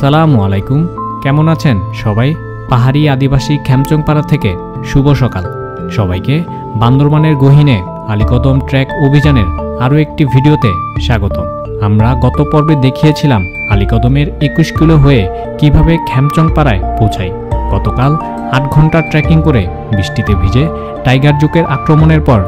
আসসালামু আলাইকুম, কেমন আছেন সবাই? পাহাড়ি আদিবাসী খ্যামচংপাড়া থেকে শুভ সকাল সবাইকে। বান্দরবানের গহীনে আলীকদম ট্রেক অভিযানের আরও একটি ভিডিওতে স্বাগতম। আমরা গত পর্বে দেখিয়েছিলাম আলীকদমের 21 কিলো হয়ে কিভাবে খ্যামচংপাড়ায় পৌঁছাই। গতকাল 8 ঘন্টা ট্রেকিং করে বৃষ্টিতে ভিজে টাইগার জোকের আক্রমণের পর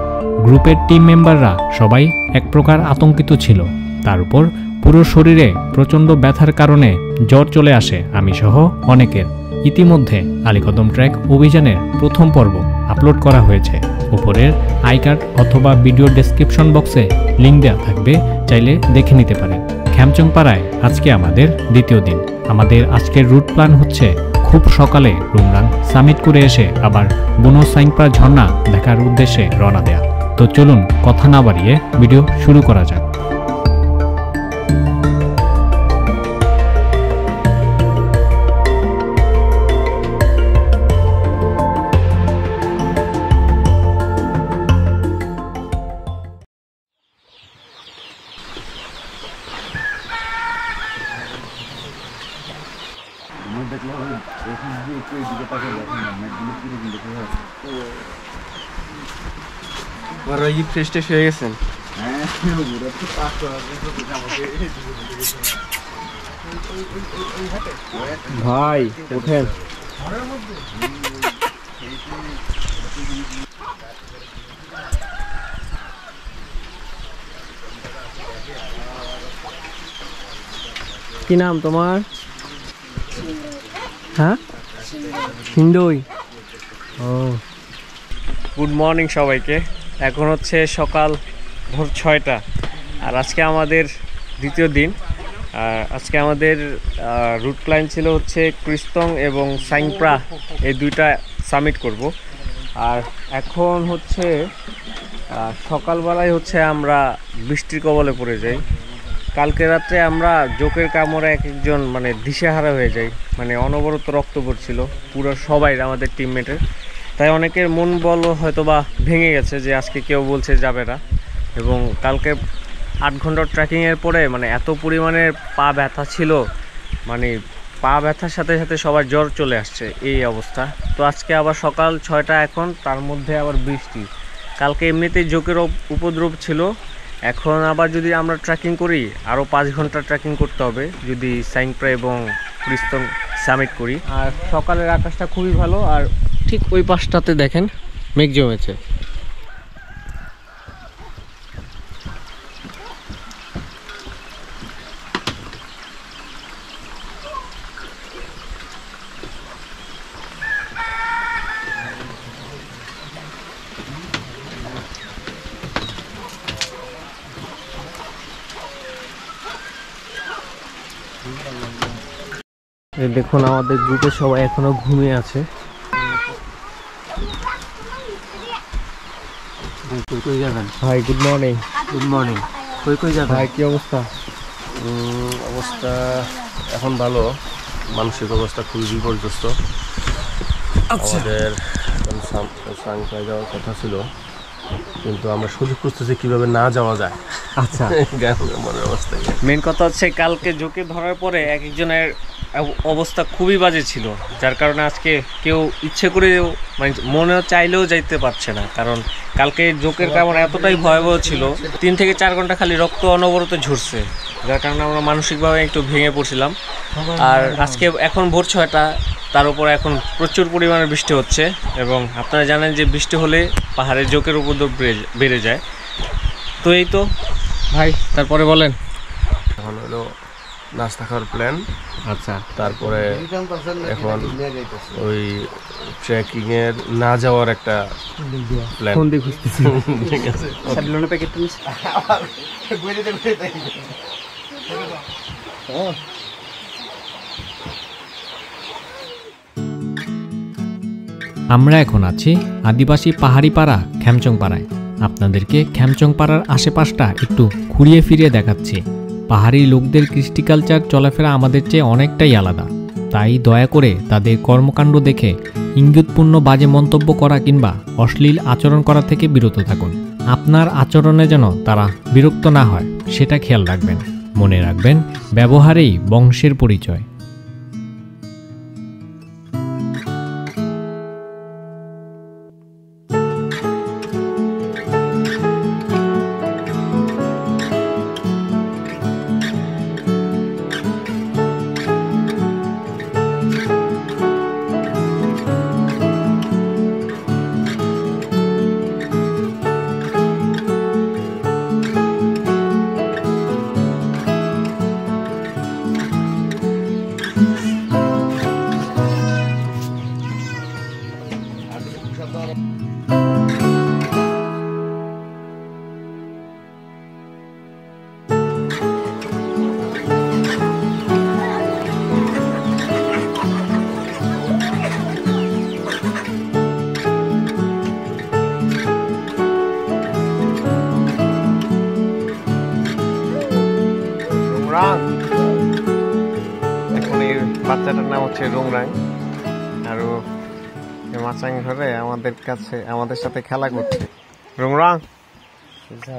গ্রুপের টিম মেম্বাররা সবাই এক প্রকার আতঙ্কিত ছিল। তার উপর পুরো শরীরে প্রচণ্ড ব্যথার কারণে জ্বর চলে আসে আমি সহ অনেকের। ইতিমধ্যে আলীকদম ট্রেক অভিযানের প্রথম পর্ব আপলোড করা হয়েছে। উপরের আই কার্ড অথবা ভিডিও ডেসক্রিপশন বক্সে লিঙ্ক দেওয়া থাকবে, চাইলে দেখে নিতে পারেন। খ্যামচংপাড়ায় আজকে আমাদের দ্বিতীয় দিন। আমাদের আজকের রুট প্ল্যান হচ্ছে খুব সকালে রুমরাং সামিট করে এসে আবার বুনো সাইংপা ঝর্ণা দেখার উদ্দেশ্যে রওনা দেয়া। তো চলুন কথা না বাড়িয়ে ভিডিও শুরু করা যাক। ফ্রেশ হয়ে গেছেন? ভাই ওঠেন। কি নাম তোমার? হ্যাঁ, হিন্দুই। ও, গুড মর্নিং সবাইকে। এখন হচ্ছে সকাল ভোর 6টা আর আজকে আমাদের দ্বিতীয় দিন। আজকে আমাদের রুট প্ল্যান ছিল হচ্ছে ক্রিস্তং এবং সাইংপ্রা এই দুইটা সামিট করব। আর এখন হচ্ছে সকালবেলায় হচ্ছে আমরা বৃষ্টির কবলে পড়ে যাই। কালকে রাত্রে আমরা জোকের কামড়ে একজন দিশেহারা হয়ে যাই, অনবরত রক্ত পড়ছিল পুরো সবাই আমাদের টিমমেটের। তাই অনেকের মন বল হয়তো বা ভেঙে গেছে যে আজকে কেউ বলছে যাবে না। এবং কালকে 8 ঘন্টা ট্রেকিংয়ের পরে এত পরিমাণে পা ব্যথা ছিল, পা ব্যথার সাথে সাথে সবার জ্বর চলে আসছে, এই অবস্থা। তো আজকে আবার সকাল 6টা এখন, তার মধ্যে আবার বৃষ্টি। কালকে এমনিতেই জোকের উপদ্রব ছিল, এখন আবার যদি আমরা ট্রেকিং করি আরও 5 ঘন্টা ট্রেকিং করতে হবে যদি সাইংপ্রা এবং ক্রিস্তং সামিট করি। আর সকালের আকাশটা খুবই ভালো, আর ঠিক ওই পাশটাতে দেখেন মেঘ জমেছে। দেখুন আমাদের গ্রুপে সবাই এখনো ঘুমিয়ে আছে। কই যাবেন ভাই? Good morning. Good morning. কই যাবেন ভাই? কি অবস্থা? অবস্থা এখন ভালো, মানসিক অবস্থা খুবই বিপর্যস্ত। আমাদের সাংখ্যায় যাওয়ার কথা ছিল, কিন্তু আমরা সুযোগ খুঁজতেছি কিভাবে না যাওয়া যায়। আচ্ছা, মনের অবস্থা মেন কথা হচ্ছে কালকে জোকে ধরার পরে একজনের অবস্থা খুবই বাজে ছিল, যার কারণে আজকে কেউ ইচ্ছে করে মনে চাইলেও যাইতে পারছে না। কারণ কালকে জোকের কামড় এতটাই ভয়াবহ ছিল, 3 থেকে 4 ঘন্টা খালি রক্ত অনবরত ঝরছে, যার কারণে আমরা মানসিকভাবে একটু ভেঙে পড়ছিলাম। আর আজকে এখন ভোর 6টা, তার উপর এখন প্রচুর পরিমাণে বৃষ্টি হচ্ছে, এবং আপনারা জানেন যে বৃষ্টি হলে পাহাড়ে জোকের উপদ্রব বেড়ে যায়। তো এই তো ভাই, তারপরে বলেন। এখন হলো নাস্তা খাওয়ার প্ল্যান। আচ্ছা, তারপরে এখন ওই ট্রেকিং এর না যাওয়ার একটা প্ল্যান। ঠিক আছে, আমরা এখন আছি আদিবাসী পাহাড়ি পাড়া খ্যামচংপাড়ায়। আপনাদেরকে খ্যামচংপাড়ার আশেপাশটা একটু ঘুরিয়ে ফিরিয়ে দেখাচ্ছি। পাহাড়ি লোকদের কৃষ্টি কালচার চলাফেরা আমাদের চেয়ে অনেকটাই আলাদা, তাই দয়া করে তাদের কর্মকাণ্ড দেখে ইঙ্গিতপূর্ণ বাজে মন্তব্য করা কিংবা অশ্লীল আচরণ করা থেকে বিরত থাকুন। আপনার আচরণে যেন তারা বিরক্ত না হয় সেটা খেয়াল রাখবেন। মনে রাখবেন, ব্যবহারেই বংশের পরিচয়। রংরাং। এখন এই বাচ্চাটার নাম হচ্ছে রংরাং, আর মাচাং ঘরে আমাদের সাথে খেলা করছে। রংরাং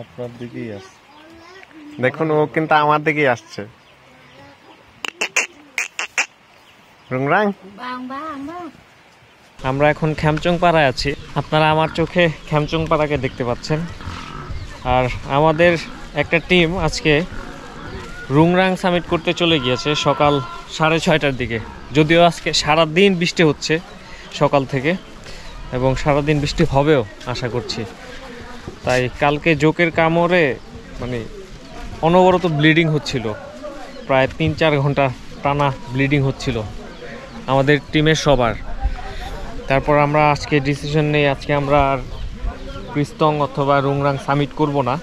আপনার দিকেই আছে, দেখুন ও কিন্তু আমার দিকেই আসছে। রংরাং, আমরা এখন খ্যামচং পাড়ায় আছি। আপনারা আমার চোখে খ্যামচং পাড়াকে দেখতে পাচ্ছেন। আর আমাদের একটা টিম আজকে রংরাং সামিট করতে চলে গিয়েছে সকাল 6:30টার দিকে। যদিও আজকে সারাদিন বৃষ্টি হচ্ছে সকাল থেকে, এবং সারাদিন বৃষ্টি হবেও আশা করছি। তাই কালকে জোকের কামড়ে মানে অনবরত ব্লিডিং হচ্ছিল, প্রায় 3-4 ঘন্টা টানা ব্লিডিং হচ্ছিল আমাদের টিমের সবার। তারপর আমরা আজকে ডিসিশন নেই, আজকে আমরা আর ক্রিস্তং অথবা রংরাং সামিট করব না।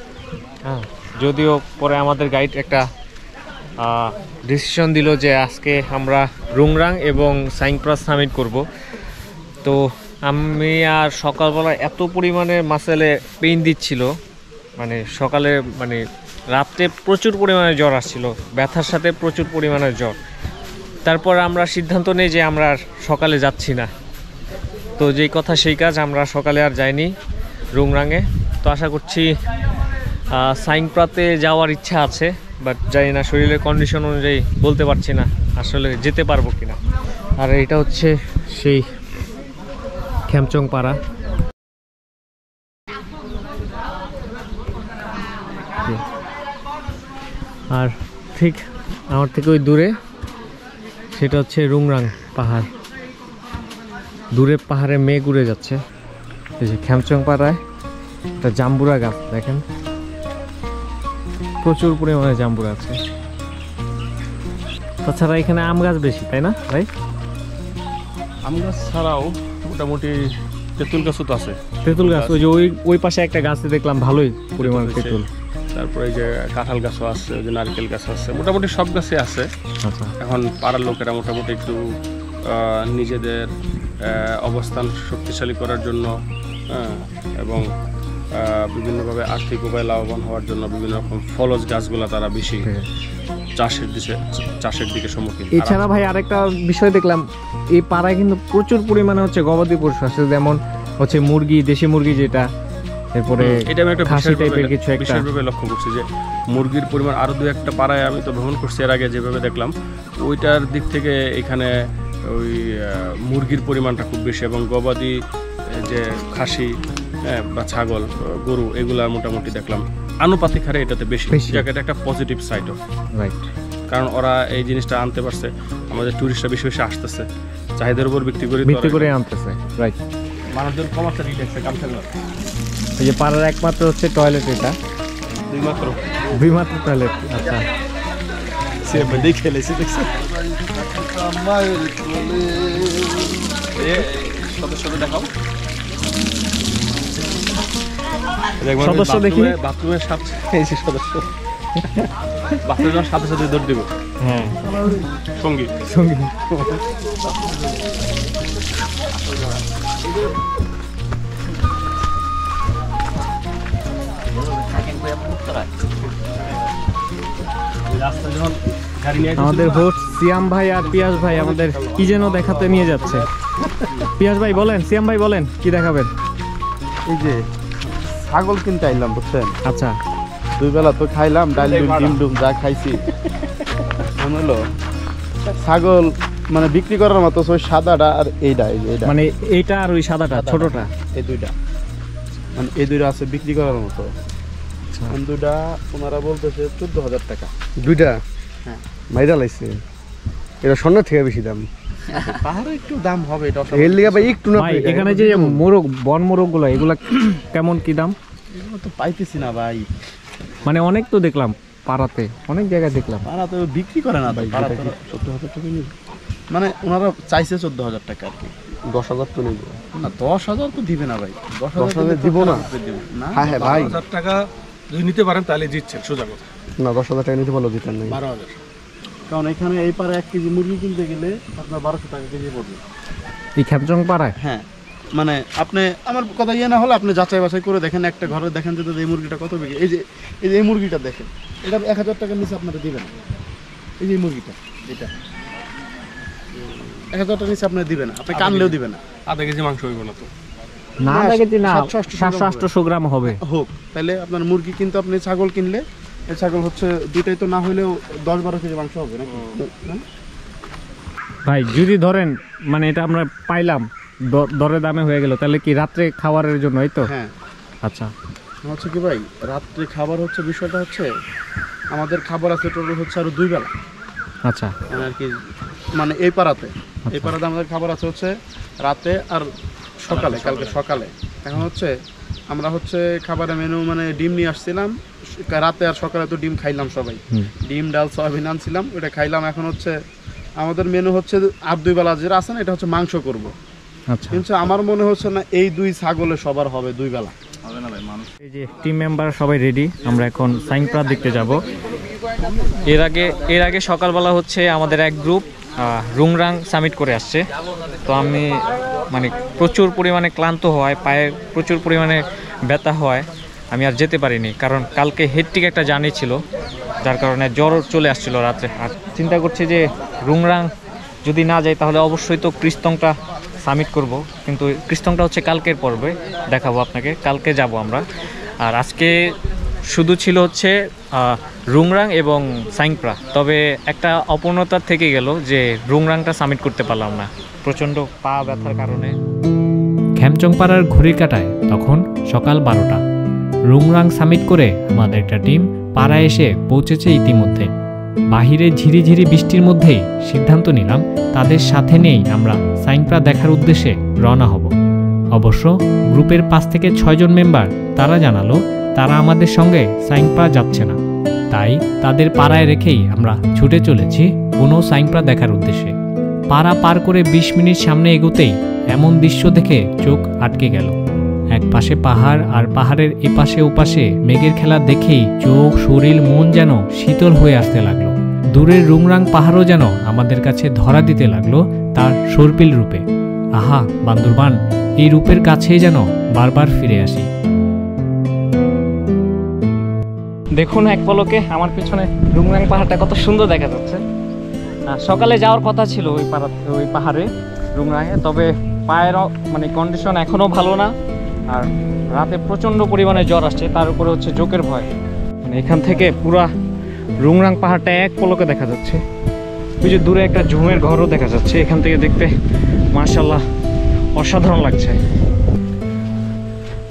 হ্যাঁ, যদিও পরে আমাদের গাইড একটা ডিসিশন দিল যে আজকে আমরা রংরাং এবং সাইংপ্রাস সামিট করব। তো আমি আর সকালবেলা এত পরিমাণে মাসেলে পেইন দিচ্ছিল, মানে সকালে মানে রাত্রে প্রচুর পরিমাণে জ্বর আসছিল, ব্যথার সাথে প্রচুর পরিমাণে জ্বর। তারপর আমরা সিদ্ধান্ত নেই যে আমরা আর সকালে যাচ্ছি না। তো যেই কথা সেই কাজ, আমরা সকালে আর যাইনি রংরাঙে। তো আশা করছি সাইংপ্রাতে যাওয়ার ইচ্ছা আছে, বাট জানি না, শরীরের কন্ডিশন অনুযায়ী বলতে পারছি না আসলে যেতে পারবো কিনা। আর এটা হচ্ছে সেই খ্যামচং পাড়া। আর ঠিক আমার থেকে ওই দূরে সেটা হচ্ছে রংরাং পাহাড়। দূরে পাহাড়ে মেঘ উড়ে যাচ্ছে। এই যে খ্যামচং পাড়ায় একটা জাম্বুরা গাছ দেখেন, প্রচুর পরিমাণে জাম্বুরা আছে। তাছাড়া এখানে আম গাছ বেশি, তাই না ভাই? আম গাছ ছাড়াও মোটামুটি তেঁতুল গাছও তো আছে। তেঁতুল গাছ, ওই যে ওই পাশে একটা গাছে দেখলাম ভালোই পরিমাণে তেঁতুল। তারপরে এই যে কাঁঠাল গাছও আছে, ওই যে নারকেল গাছ আছে, মোটামুটি সব গাছই আছে। আচ্ছা, এখন পাড়ার লোকেরা মোটামুটি একটু নিজেদের অবস্থান শক্তিশালী করার জন্য এবং বিভিন্নভাবে আর্থিক উপায়ে লাভবান হওয়ার জন্য বিভিন্ন রকম ফলজ গাছগুলা তারা বেশি চাষের দিকে সম্মুখীন। এছাড়া ভাই আরেকটা বিষয় দেখলাম, এই পাড়ায় কিন্তু প্রচুর পরিমাণে হচ্ছে গবাদি পশু আছে, যেমন হচ্ছে মুরগি, দেশি মুরগি যেটা, এরপরে এটা আমি একটা খাসি টাইপের কিছু একটা বিশেষভাবে লক্ষ্য করছি যে মুরগির পরিমাণ আরো দু একটা পাড়ায় আমি তো ভ্রমণ করছি এর আগে, যেভাবে দেখলাম ওইটার দিক থেকে এখানে ওই মুরগির পরিমাণটা খুব বেশি, এবং গবাদি যে খাসি বা ছাগল, গরু, এগুলা মোটামুটি দেখলাম আনুপাতিক হারে এটাতে বেশি। জায়গাটা একটা পজিটিভ সাইডও, রাইট। কারণ ওরা এই জিনিসটা আনতে পারছে, আমাদের টুরিস্টরা বেশি বেশি আসতেছে, চাহিদার উপর ভিত্তি করে আনতেছে, রাইট। মানুষজন কমার্শিয়াল দেখছে কাম খেলা। এই যে পাড়ার একমাত্র হচ্ছে টয়লেট, এটা দুই মাত্র টয়লেট। আচ্ছা, সে দেখে লেছে, দেখছে সদস্য দেখাও, সদস্য দেখি। বাথরুমের সাথে সদস্য বাথরুমের সাথে সাথে দৌড় দেব। হ্যাঁ, সঙ্গী সঙ্গী। আমাদের হোস্ট সিয়াম ভাই আর পিয়াস ভাই আমাদের কি যেন দেখাতে নিয়ে যাচ্ছে। পিয়াস ভাই বলেন, সিয়াম ভাই বলেন, কি দেখাবেন? এই যে ছাগল কিনতে আইলাম, বুঝছেন? আচ্ছা, দুই বেলা তো খাইলাম, ডাল ডিম ডুম যা খাইছি, মনে হলো ছাগল মানে বিক্রি করার মতো ওই সাদাটা আর এইটা, এইটা মানে এইটা আর ওই সাদাটা ছোটটা, এই দুইটা, মানে এই দুইটা আছে বিক্রি করার মতো। দুইটা ওনারা বলতেছে 14,000 টাকা দুইটা। হ্যাঁ, মাইরা লাইছে, এটা সোনার থেকে বেশি দাম। পাহাড়ে একটু দাম হবে এটা, এর লিগা ভাই একটু না। ভাই এখানে যে মোরগ, বন মোরগ গুলো, এগুলা কেমন কি দাম? এগুলো তো পাইতেছি না ভাই, মানে অনেক তো দেখলাম পাড়াতে, অনেক জায়গায় দেখলাম পাড়া তো বিক্রি করে না ভাই। 14,000 টাকা নিবে, মানে ওনারা চাইছে 14,000 টাকা আর কি। 10,000 তো নিব না, 10,000 তো দিবে না ভাই, 10,000 দিব না। হ্যাঁ হ্যাঁ ভাই, 10,000 টাকা যদি নিতে পারেন তাহলে জিতছেন, সোজা কথা। না 10,000 টাকা নিতে পারলো দিতেন নাই। 12,000। কারণ এখানে এই পারে 1 কেজি মুরগি কিনতে গেলে আপনার 1200 টাকা কেজি পড়বে। এই খ্যামচং পাড়ায়। হ্যাঁ, মানে আপনি আমার কথা ইয়ে না হলে আপনি যাচাই বাছাই করে দেখেন, একটা ঘরে দেখেন যে এই মুরগিটা কত বিক্রি। এই যে এই মুরগিটা দেখেন, এটা 1,000 টাকার নিচে আপনারা দিবেন। এই যে মুরগিটা এটা 1000 টাকা নিচে আপনি দিবেন না, আপনি কানলেও দিবেন না। আধা কেজি মাংস হইব না তো? না না, লাগে না 700-800 গ্রাম হবে। হোক, তাহলে আপনার মুরগি কিন্তু আপনি ছাগল কিনলে, এই ছাগল হচ্ছে দুইটাই তো না হইলেও 10-12 কেজি মাংস হবে নাকি? হ্যাঁ? ভাই যদি ধরেন মানে এটা আমরা পাইলাম দরে দামে হয়ে গেল, তাহলে কি রাত্রে খাবারের জন্য? এই তো। হ্যাঁ, আচ্ছা হচ্ছে কি ভাই, রাত্রে খাবার হচ্ছে বিষয়টা হচ্ছে আমাদের খাবার আছে টোটাল হচ্ছে আরো 2 বেলা, আচ্ছা মানে আর কি, মানে এই পাড়াতে আমাদের খাবার আছে হচ্ছে রাতে আর সকালে, কালকে সকালে। এখন হচ্ছে আমরা হচ্ছে খাবারের মেনু মানে ডিম নিয়ে আসছিলাম, রাতে আর সকালে তো ডিম খাইলাম সবাই, ডিম ডাল সয়াবিন আনছিলাম, ওটা খাইলাম। এখন হচ্ছে আমাদের মেনু হচ্ছে আর 2 বেলা যেটা আছে না, এটা হচ্ছে মাংস করব। আচ্ছা, কিন্তু আমার মনে হচ্ছে না এই 2 ছাগলে সবার হবে 2 বেলা, হবে না ভাই মানুষ। এই যে টিম মেম্বার সবাই রেডি, আমরা এখন সাইনপ্রা দেখতে যাব। এর আগে সকালবেলা হচ্ছে আমাদের এক গ্রুপ রুংরাং সামিট করে আসছে, তো আমি মানে প্রচুর পরিমাণে ক্লান্ত হয়, পায়ে প্রচুর পরিমাণে ব্যথা হয়, আমি আর যেতে পারিনি, কারণ কালকে হেডটিক একটা জার্নি ছিল, যার কারণে জ্বর চলে আসছিল রাত্রে। আর চিন্তা করছি যে রুংরাং যদি না যাই তাহলে অবশ্যই তো ক্রিস্তংটা সামিট করব, কিন্তু ক্রিস্তংটা হচ্ছে কালকের পর্বে দেখাবো আপনাকে, কালকে যাব আমরা। আর আজকে শুধু ছিল হচ্ছে রুংরাং এবং সাইংপ্রা, তবে একটা অপূর্ণতা থেকে গেল যে রুংরাংটা সামিট করতে পারলাম না প্রচণ্ড পা ব্যথার কারণে। খেমচংপাড়ার ঘড়ির কাঁটায় তখন সকাল 12টা। রুংরাং সামিট করে আমাদের একটা টিম পাড়ায় এসে পৌঁছেছে ইতিমধ্যে। বাহিরে ঝিরিঝিরি বৃষ্টির মধ্যেই সিদ্ধান্ত নিলাম তাদের সাথে নিয়েই আমরা সাইনপ্রা দেখার উদ্দেশ্যে রওনা হব। অবশ্য গ্রুপের 5 থেকে 6 জন মেম্বার তারা জানালো তারা আমাদের সঙ্গে সাইনপ্রা যাচ্ছে না, তাই তাদের পাড়ায় রেখেই আমরা ছুটে চলেছি কোনো সাইনপ্রা দেখার উদ্দেশ্যে। পাড়া পার করে 20 মিনিট সামনে এগোতেই এমন দৃশ্য দেখে চোখ আটকে গেল। এক পাশে পাহাড় আর পাহাড়ের এপাশে ওপাশে মেঘের খেলা দেখেই চোখ শরীর মন যেন শীতল হয়ে আসতে লাগলো। দূরের রুংরাং পাহাড়ও যেন আমাদের কাছে ধরা দিতে লাগলো তার সর্পিল রূপে। আহা বান্দরবান, এই রূপের কাছেই যেন বারবার ফিরে আসি। দেখুন এক পলকে আমার পিছনে রুংরাং পাহাড়টা কত সুন্দর দেখা যাচ্ছে। সকালে যাওয়ার কথা ছিল ওই পাহাড়ে রুংরাঙে, তবে পায়ের মানে কন্ডিশন এখনও ভালো না, আর রাতে প্রচণ্ড পরিমাণে জ্বর আসছে, তার উপরে হচ্ছে জোকের ভয়। মানে এখান থেকে পুরা রুংরাং পাহাড়টা এক পলকে দেখা যাচ্ছে। ওই যে দূরে একটা ঝুমের ঘরও দেখা যাচ্ছে, এখান থেকে দেখতে মাশাআল্লাহ অসাধারণ লাগছে।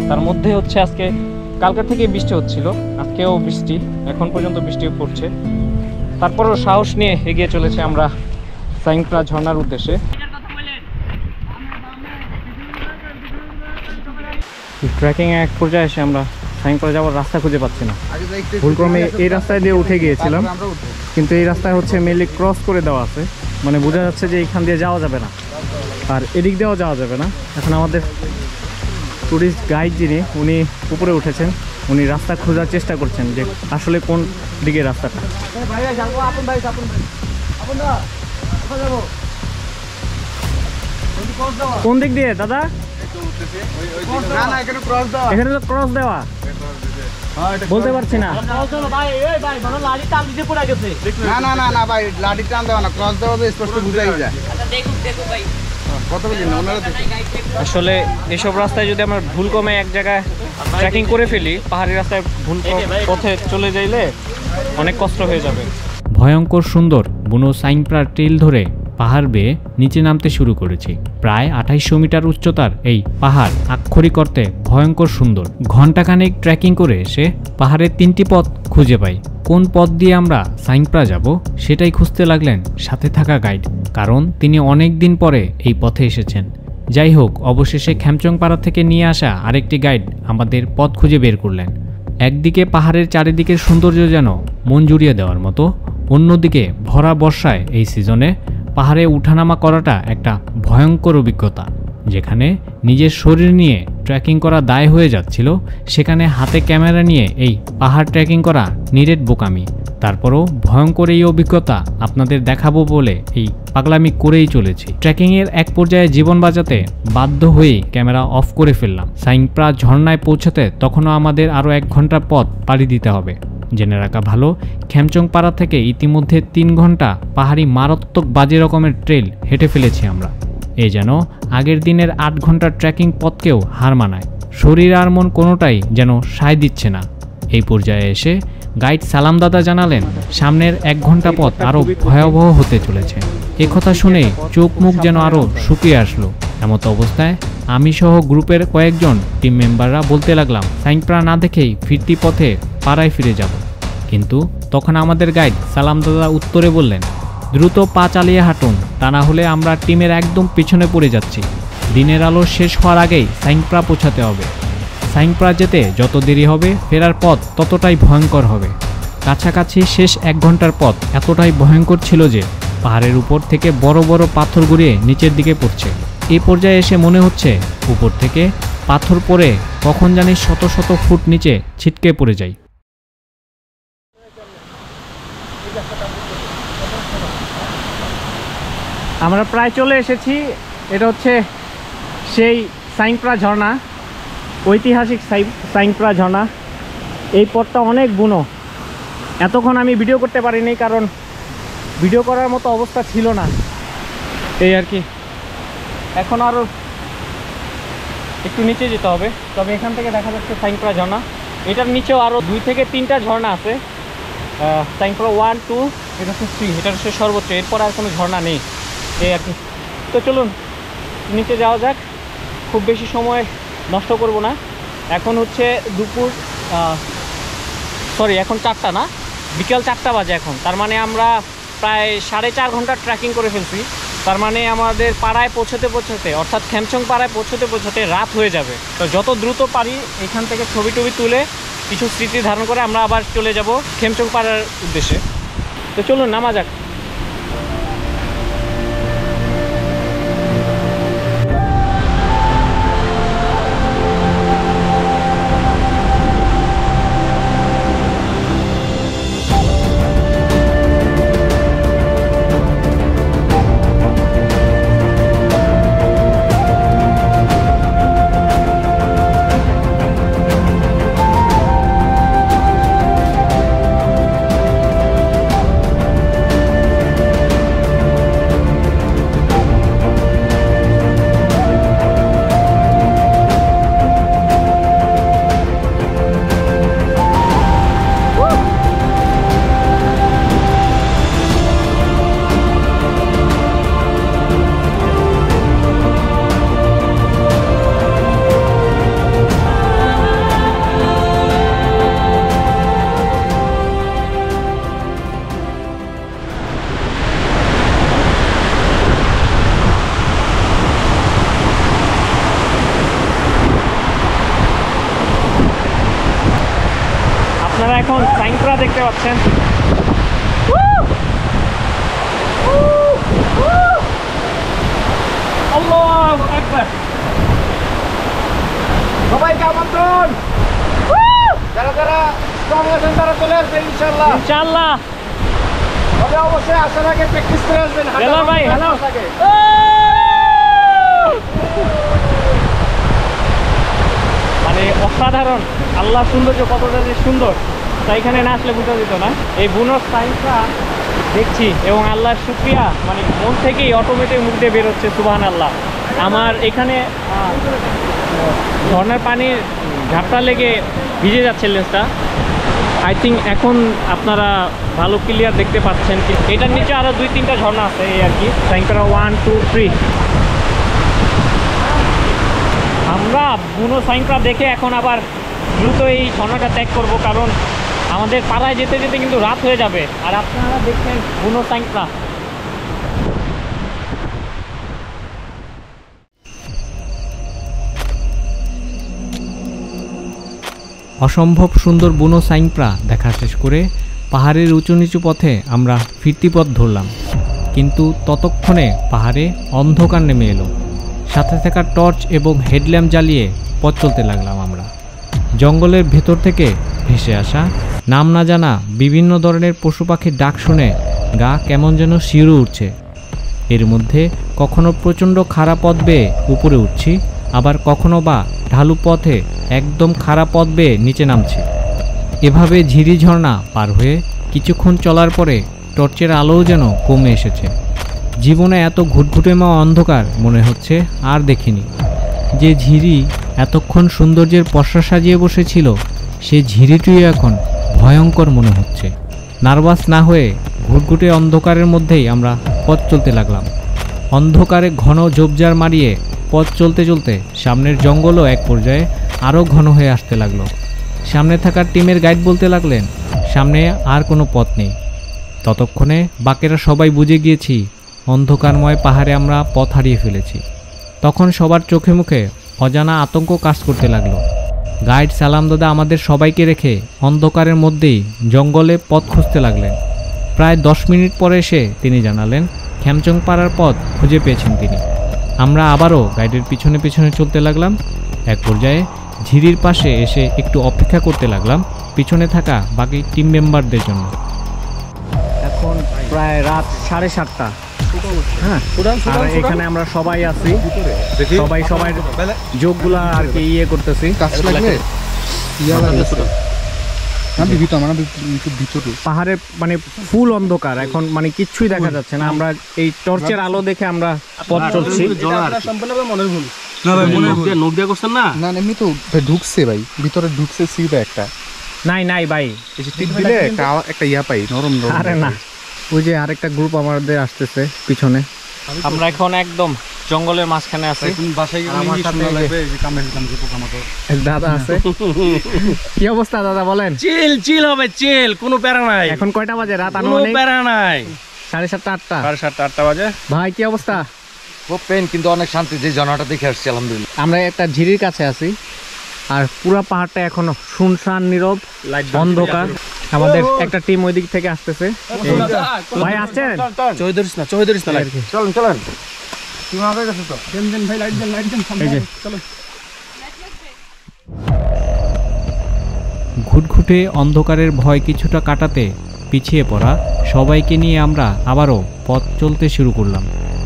তার মধ্যে হচ্ছে আজকে কালকে থেকে বৃষ্টি হচ্ছিল, আজকেও বৃষ্টি, এখন পর্যন্ত বৃষ্টি পড়ছে। তারপরেও সাহস নিয়ে এগিয়ে চলেছে আমরা সাইংপ্রা ঝর্ণার উদ্দেশ্যে। ট্রেকিং এক পর্যায়ে এসে আমরা সাইংপ্রা যাওয়ার রাস্তা খুঁজে পাচ্ছি না। ভুলক্রমে এই রাস্তায় দিয়ে উঠে গিয়েছিলাম, কিন্তু এই রাস্তায় হচ্ছে মেনলি ক্রস করে দেওয়া আছে, মানে বোঝা যাচ্ছে যে এইখান দিয়ে যাওয়া যাবে না, আর এদিক দিয়েও যাওয়া যাবে না। এখন আমাদের টুরিস্ট গাইড যিনি, উনি উপরে উঠেছেন, উনি রাস্তা খোঁজার চেষ্টা করছেন যে আসলে কোন দিকে রাস্তাটা। কোন দিক দিয়ে দাদা? এখানে তো ক্রস দেওয়া, বলতে পারছি না। না ভাই, লাঠি টান দেওয়া না, ক্রস দেওয়া স্পষ্ট বুঝাই যায়। আসলে এসব রাস্তায় যদি আমরা ভুল কমে এক জায়গায় ট্রেকিং করে ফেলি, পাহাড়ি রাস্তায় ভুল পথে চলে যাইলে অনেক কষ্ট হয়ে যাবে। ভয়ঙ্কর সুন্দর বুনো সাইংপ্রা ট্রেল ধরে পাহাড় বেয়ে নিচে নামতে শুরু করেছি। প্রায় 2800 মিটার উচ্চতার এই পাহাড় আক্ষরিক অর্থে ভয়ঙ্কর সুন্দর। ঘণ্টাখানেক ট্রেকিং করে এসে পাহাড়ের 3টি পথ খুঁজে পাই। কোন পথ দিয়ে আমরা সাইংপ্রা যাব সেটাই খুঁজতে লাগলেন সাথে থাকা গাইড, কারণ তিনি অনেক দিন পরে এই পথে এসেছেন। যাই হোক, অবশেষে খেমচংপাড়া থেকে নিয়ে আসা আরেকটি গাইড আমাদের পথ খুঁজে বের করলেন। একদিকে পাহাড়ের চারিদিকের সৌন্দর্য যেন মন জুড়িয়ে দেওয়ার মতো, অন্যদিকে ভরা বর্ষায় এই সিজনে পাহাড়ে উঠানামা করাটা একটা ভয়ঙ্কর অভিজ্ঞতা। যেখানে নিজের শরীর নিয়ে ট্রেকিং করা দায় হয়ে যাচ্ছিল, সেখানে হাতে ক্যামেরা নিয়ে এই পাহাড় ট্রেকিং করা নিরেট বোকামি। তারপরও ভয়ঙ্কর এই অভিজ্ঞতা আপনাদের দেখাবো বলে এই পাগলামি করেই চলেছি। ট্রেকিংয়ের এক পর্যায়ে জীবন বাঁচাতে বাধ্য হয়েই ক্যামেরা অফ করে ফেললাম। সাইংপ্রা ঝর্ণায় পৌঁছাতে তখনও আমাদের আরও 1 ঘন্টা পথ পাড়ি দিতে হবে। জেনে রাখা ভালো, খেমচং পাড়া থেকে ইতিমধ্যে 3 ঘন্টা পাহাড়ি মারাত্মক বাজে রকমের ট্রেল হেঁটে ফেলেছি আমরা। এই যেন আগের দিনের 8 ঘন্টার ট্রেকিং পথকেও হার মানায়। শরীর আর মন কোনোটাই যেন সায় দিচ্ছে না। এই পর্যায়ে এসে গাইড সালাম দাদা জানালেন সামনের 1 ঘন্টা পথ আরও ভয়াবহ হতে চলেছে। একথা শুনে চোখ মুখ যেন আরও শুকিয়ে আসলো। এমত অবস্থায় আমি সহ গ্রুপের কয়েকজন টিম মেম্বাররা বলতে লাগলাম সাইংপ্রা না দেখেই ফিরতি পথে পাড়ায় ফিরে যাব। কিন্তু তখন আমাদের গাইড সালাম দাদা উত্তরে বললেন, দ্রুত পা চালিয়ে হাঁটুন, তা না হলে আমরা টিমের একদম পিছনে পড়ে যাচ্ছি। দিনের আলো শেষ হওয়ার আগেই সাইংপ্রা পৌঁছাতে হবে। সাইংপ্রা যেতে যত দেরি হবে ফেরার পথ ততটাই ভয়ঙ্কর হবে। কাছাকাছি শেষ 1 ঘন্টার পথ এতটাই ভয়ঙ্কর ছিল যে পাহাড়ের উপর থেকে বড় বড় পাথর গড়িয়ে নিচের দিকে পড়ছে। এই পর্যায়ে এসে মনে হচ্ছে উপর থেকে পাথর পড়ে কখন জানি শত শত ফুট নিচে ছিটকে পড়ে যায়। আমরা প্রায় চলে এসেছি। এটা হচ্ছে সেই সাইংপ্রা ঝর্ণা, ঐতিহাসিক সাইংপ্রা ঝর্ণা। এই পথটা অনেক বুনো। এতক্ষণ আমি ভিডিও করতে পারিনি কারণ ভিডিও করার মতো অবস্থা ছিল না, এই আর কি। এখন আরও একটু নিচে যেতে হবে। তবে এখান থেকে দেখা যাচ্ছে সাইংপ্রা ঝর্ণা। এটার নিচেও আরও 2 থেকে 3টা ঝর্ণা আছে। সাইংপ্রা 1, 2, এটা হচ্ছে 3, এটা হচ্ছে সর্বোচ্চ। এরপর আর কোনো ঝর্ণা নেই, এই আর কি। তো চলুন নিচে যাওয়া যাক, খুব বেশি সময় নষ্ট করব না। এখন হচ্ছে দুপুর, এখন 4টা না, বিকেল 4টা বাজে এখন। তার মানে আমরা প্রায় 4.5 ঘন্টা ট্রেকিং করে ফেলছি। তার মানে আমাদের পাড়ায় পৌঁছতে অর্থাৎ খেমচং পাড়ায় পৌঁছতে রাত হয়ে যাবে। তো যত দ্রুত পারি এখান থেকে ছবি টবি তুলে কিছু স্মৃতি ধারণ করে আমরা আবার চলে যাব খেমচং পাড়ার উদ্দেশ্যে। তো চলুন নামা যাক। এখন সাইংপ্রা দেখতে পাচ্ছেন। আল্লাহু আকবার। সবাইকে আমন্ত্রণ, যারা যারা স্ট্রং আছেন তারা চলে আসবেন ইনশাআল্লাহ। ইনশাআল্লাহ তবে অবশ্যই আসার আগে প্র্যাকটিস করে আসবেন। হ্যালো ভাই, হ্যালো। মানে অসাধারণ, আল্লাহ সৌন্দর্য কতটা যে সুন্দর তা এখানে না আসলে বোঝা যেত না। এই বুনো সাইংপ্রা দেখছি এবং আল্লাহর শুকরিয়া, মানে মন থেকেই অটোমেটিক মুখ দিয়ে বেরোচ্ছে সুবহানাল্লাহ। আমার এখানে ঝর্ণার পানির ঝাপটা লেগে ভিজে যাচ্ছে লেন্সটা। আই থিঙ্ক এখন আপনারা ভালো ক্লিয়ার দেখতে পাচ্ছেন। এটার নিচে আরও 2-3টা ঝর্ণা আছে, এই আর কি। সাইংপ্রা 1, 2, 3। আমরা বুনো সাইংপ্রা দেখে এখন আবার দ্রুত এই ঝর্ণাটা ত্যাগ করব, কারণ আমাদের পাড়ায় যেতে যেতে কিন্তু রাত হয়ে যাবে। আর আপনারা দেখছেন বুনো সাইংপ্রা। অসম্ভব সুন্দর বুনো সাইংপ্রা দেখা শেষ করে পাহাড়ের উঁচু নিচু পথে আমরা ফিরতি পথ ধরলাম। কিন্তু ততক্ষণে পাহাড়ে অন্ধকার নেমে এলো। সাথে থাকা টর্চ এবং হেডল্যাম্প জ্বালিয়ে পথ চলতে লাগলাম আমরা। জঙ্গলের ভেতর থেকে ভেসে আসা নাম না জানা বিভিন্ন ধরনের পশু পাখির ডাক শুনে গা কেমন যেন শিউরে উঠছে। এর মধ্যে কখনো প্রচণ্ড খারাপ পথ বেয়ে উপরে উঠছি, আবার কখনো বা ঢালু পথে একদম খারাপ পথ বেয়ে নিচে নামছি। এভাবে ঝিরি ঝর্ণা পার হয়ে কিছুক্ষণ চলার পরে টর্চের আলোও যেন কমে এসেছে। জীবনে এত ঘুটঘুটেময় অন্ধকার মনে হচ্ছে আর দেখিনি। যে ঝিরি এতক্ষণ সৌন্দর্যের পসরা সাজিয়ে বসেছিল সে ঝিরিটিও এখন ভয়ঙ্কর মনে হচ্ছে। নার্ভাস না হয়ে ঘুটঘুটে অন্ধকারের মধ্যেই আমরা পথ চলতে লাগলাম। অন্ধকারে ঘন ঝোপঝাড় মারিয়ে পথ চলতে চলতে সামনের জঙ্গলও এক পর্যায়ে আরও ঘন হয়ে আসতে লাগলো। সামনে থাকা টিমের গাইড বলতে লাগলেন সামনে আর কোনো পথ নেই। ততক্ষণে বাকিরা সবাই বুঝে গিয়েছি অন্ধকারময় পাহাড়ে আমরা পথ হারিয়ে ফেলেছি। তখন সবার চোখে মুখে অজানা আতঙ্ক কাজ করতে লাগলো। গাইড সালাম দাদা আমাদের সবাইকে রেখে অন্ধকারের মধ্যেই জঙ্গলে পথ খুঁজতে লাগলেন। প্রায় 10 মিনিট পরে এসে তিনি জানালেন খ্যামচং পাড়ার পথ খুঁজে পেয়েছেন তিনি। আমরা আবারও গাইডের পিছনে পিছনে চলতে লাগলাম। এক পর্যায়ে ঝিরির পাশে এসে একটু অপেক্ষা করতে লাগলাম পিছনে থাকা বাকি টিম মেম্বারদের জন্য। এখন প্রায় রাত 7:30। হ্যাঁ, আর এখানে আমরা সবাই আছি, সবাই সবাই যোগগুলা আর কি করতেছি। পাহাড়ে মানে ফুল অন্ধকার, এখন মানে কিচ্ছুই দেখা যাচ্ছে না। আমরা এই টর্চের আলো দেখে আমরা পথ চলছি। এমনি তো ঢুকছে ভাই, ভিতরে ঢুকছে সিধা একটা। নাই ভাই, টিপ দিলে একটা ইয়া পাই নরম নরম। আরে না, ওই যে আরেকটা গ্রুপ আমাদের আসতেছে পিছনে। আমরা এখন একদম জঙ্গলের মাঝখানে আছি। দাদা আছে। কি অবস্থা দাদা বলেন? চিল হবে, চিল, কোনো প্যারা নাই। এখন কয়টা বাজে? রাত কোনো প্যারা নাই, 7:30 8টা। 7:30 8টা বাজে। ভাই কি অবস্থা? খুব পেন, কিন্তু অনেক শান্তি। যে ঝর্ণাটা দেখে আসছি আলহামদুলিল্লাহ। আমরা একটা ঝিরির কাছে আছি, আর পুরো পাহাড়টা এখনো শুনশান নীরব অন্ধকার। আমাদের একটা টিম ওই দিক থেকে আসতেছে। ভাই আসছেন? চৌধুরী না, চৌধুরী না, চলেন চলেন। ঘুটঘুটে অন্ধকারের ভয় কিছুটা কাটাতে পিছিয়ে পড়া সবাইকে নিয়ে আমরা আবারও পথ চলতে শুরু করলাম।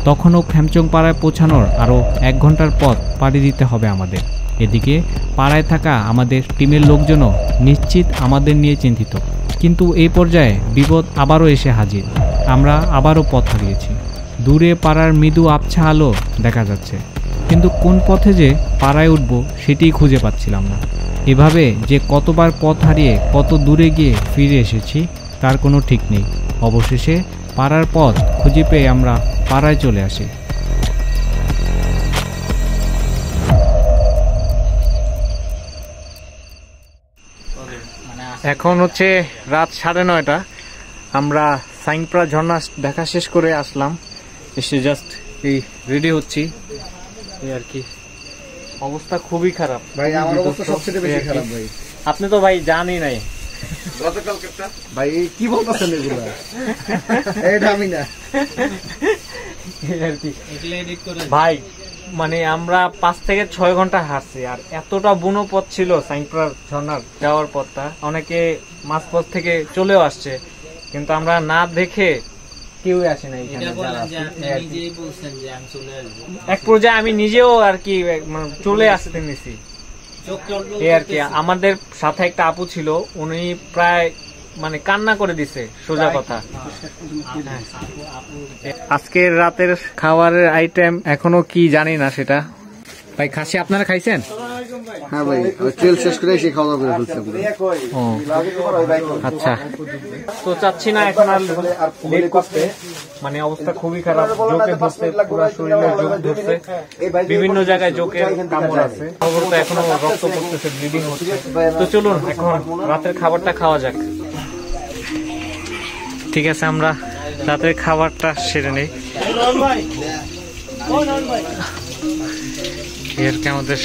তখনও খ্যামচং পাড়ায় পৌঁছানোর আরও 1 ঘন্টার পথ পাড়ি দিতে হবে আমাদের। এদিকে পাড়ায় থাকা আমাদের টিমের লোকজনও নিশ্চিত আমাদের নিয়ে চিন্তিত। কিন্তু এই পর্যায়ে বিপদ আবারও এসে হাজির। আমরা আবারও পথ হারিয়েছি। দূরে পাড়ার মৃদু আবছা আলো দেখা যাচ্ছে, কিন্তু কোন পথে যে পাড়ায় উঠব সেটিই খুঁজে পাচ্ছিলাম না। এভাবে যে কতবার পথ হারিয়ে কত দূরে গিয়ে ফিরে এসেছি তার কোনো ঠিক নেই। অবশেষে পাড়ার পথ খুঁজে পেয়ে আমরা পাড়ায় চলে আসি। এখন হচ্ছে রাত 9:30। আমরা সাইংপ্রা ঝর্ণা দেখা শেষ করে আসলাম, এসে জাস্ট এই রেডি হচ্ছি, এই আর কি। অবস্থা খুবই খারাপ ভাই, আমার অবস্থা সবচেয়ে বেশি খারাপ ভাই। আপনি তো ভাই জানি নাই ভাই কি বলতেছেন এগুলা? এটা আমি না ভাই, মানে আমরা 5 থেকে 6 ঘন্টা হাঁটছি, আর এতটা বুনো পথ ছিল সাইংপ্রা ঝর্ণার যাওয়ার পথটা। অনেকে মাঝপথ থেকে চলেও আসছে, কিন্তু আমরা না দেখে কেউ আসে না এখানে। এক পর্যায়ে আমি নিজেও আর কি চলে আসতে নিছি এই আর কি। আমাদের সাথে একটা আপু ছিল, উনি প্রায় মানে কান্না করে দিছে, সোজা কথা। আজকের রাতের খাবারের আইটেম এখনো কি জানি না সেটা। ভাই খাসি আপনারা খাইছেন? হ্যাঁ ভাই, তেল শেষ করে এসে খাওয়া দাওয়া করে ফেলছে। আচ্ছা, তো চাচ্ছি না এখন আর লেট করতে। মানে অবস্থা খুবই খারাপ, জোকে ধরছে, পুরো শরীরে জোক ধরছে, বিভিন্ন জায়গায় জোকের কামড় আছে। অবস্থা এখনো রক্ত পড়তেছে, ব্লিডিং হচ্ছে। তো চলুন এখন রাতের খাবারটা খাওয়া যাক। ঠিক আছে, আমরা রাতের খাবারটা সেরে নেই। এর কি আমাদের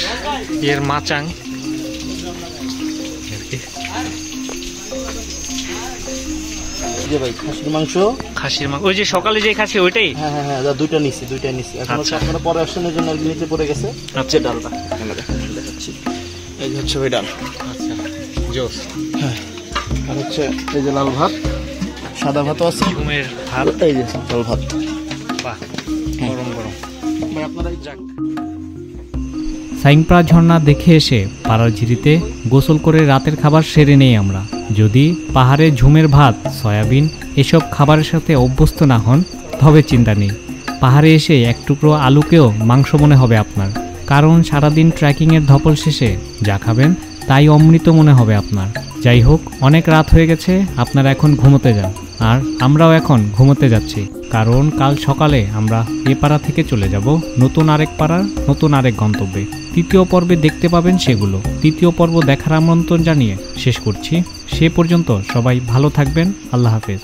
এর মাচাং ভাই খাসির মাংস, ওই যে সকালে যে খাসি ওইটাই। হ্যাঁ হ্যাঁ হ্যাঁ, দুইটা নিছি। এখন আপনারা পরে আসছেন জন্য নিতে পড়ে গেছে। আচ্ছা, ডালটা দেখাচ্ছি। এই হচ্ছে ওই ডাল। আচ্ছা, জোস। হ্যাঁ, আর হচ্ছে এই যে লাল ভাত, সাদা ভাতও আছে। ঘুমের ভাত, এই যে লাল ভাত। বাহ, গরম গরম। ভাই আপনারা যাক। সাইংপ্রা ঝর্ণা দেখে এসে পাড়ার ঝিরিতে গোসল করে রাতের খাবার সেরে নেই আমরা। যদি পাহাড়ে ঝুমের ভাত, সয়াবিন এসব খাবারের সাথে অভ্যস্ত না হন তবে চিন্তা নেই, পাহাড়ে এসে এক টুকরো আলুকেও মাংস মনে হবে আপনার। কারণ সারাদিন ট্রেকিংয়ের ধকল শেষে যা খাবেন তাই অমৃত মনে হবে আপনার। যাই হোক, অনেক রাত হয়ে গেছে, আপনারা এখন ঘুমোতে যান। আর আমরাও এখন ঘুমোতে যাচ্ছি, কারণ কাল সকালে আমরা এ পাড়া থেকে চলে যাব নতুন আরেক পাড়ার নতুন আরেক গন্তব্যে। তৃতীয় পর্বে দেখতে পাবেন সেগুলো। তৃতীয় পর্ব দেখার আমন্ত্রণ জানিয়ে শেষ করছি। সে পর্যন্ত সবাই ভালো থাকবেন। আল্লাহ হাফেজ।